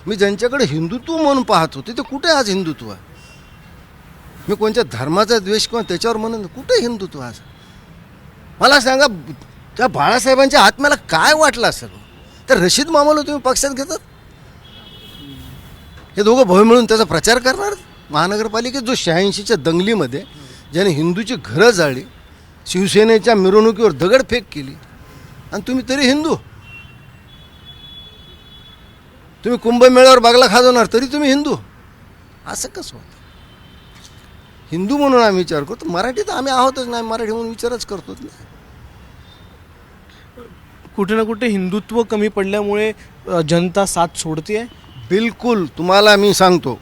मी ज्यांच्याकडे हिंदुत्व म्हणून पाहत होते ते कुठे आज हिंदुत्व आहे? मी कोणत्या धर्माचा द्वेष किंवा त्याच्यावर म्हणून कुठे हिंदुत्व आज? मला सांगा, त्या बाळासाहेबांच्या आत्म्याला काय वाटलं असेल? तर रशीद मामाला तुम्ही पक्षात घेतात? हे दोघं भाऊ मिळून त्याचा प्रचार करणार महानगरपालिकेत? जो 86च्या दंगलीमध्ये ज्याने हिंदूची घरं जाळली, शिवसेनेच्या मिरवणुकीवर दगडफेक केली, आणि तुम्ही तरी हिंदू. तुम्ही कुंभमेळ्यावर बागला खाजवणार तरी तुम्ही हिंदू. असं कसं होतं? हिंदू म्हणून आम्ही विचार करतो, मराठीत आम्ही आहोतच नाही, मराठी म्हणून विचारच करतोच नाही. कुठे ना कुठे हिंदुत्व कमी पडल्यामुळे जनता साथ सोडते आहे. बिलकुल. तुम्हाला मी सांगतो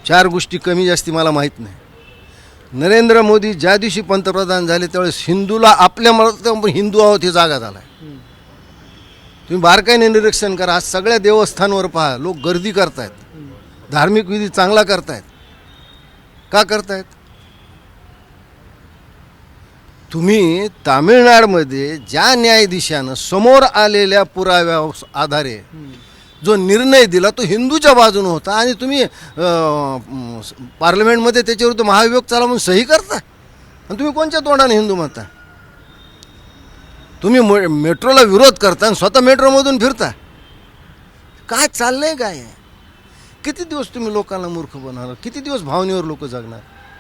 4 गोष्टी कमी जास्ती मला माहीत नाही. नरेंद्र मोदी ज्या दिवशी पंतप्रधान झाले त्यावेळेस हिंदूला आपल्या मनात आपण हिंदू आहोत हे जागा झाला आहे. तुम्ही बारकाईने निरीक्षण करा. आज सगळ्या देवस्थानवर पहा, लोक गर्दी करतायत, धार्मिक विधी चांगला करतायत. का करतायत? तुम्ही तामिळनाडूमध्ये ज्या न्यायाधीशानं समोर आलेल्या पुराव्या आधारे जो निर्णय दिला तो हिंदूच्या बाजूने होता, आणि तुम्ही पार्लमेंटमध्ये त्याच्याविरुद्ध महाभियोग चाला म्हणून सही करता, आणि तुम्ही कोणत्या तोंडाने हिंदू म्हणता? तुम्ही मेट्रोला विरोध करता आणि स्वतः मेट्रोमधून फिरता. काय चाललंय काय? किती दिवस तुम्ही लोकांना मूर्ख बनवणार? किती दिवस भावनेवर लोक जगणार?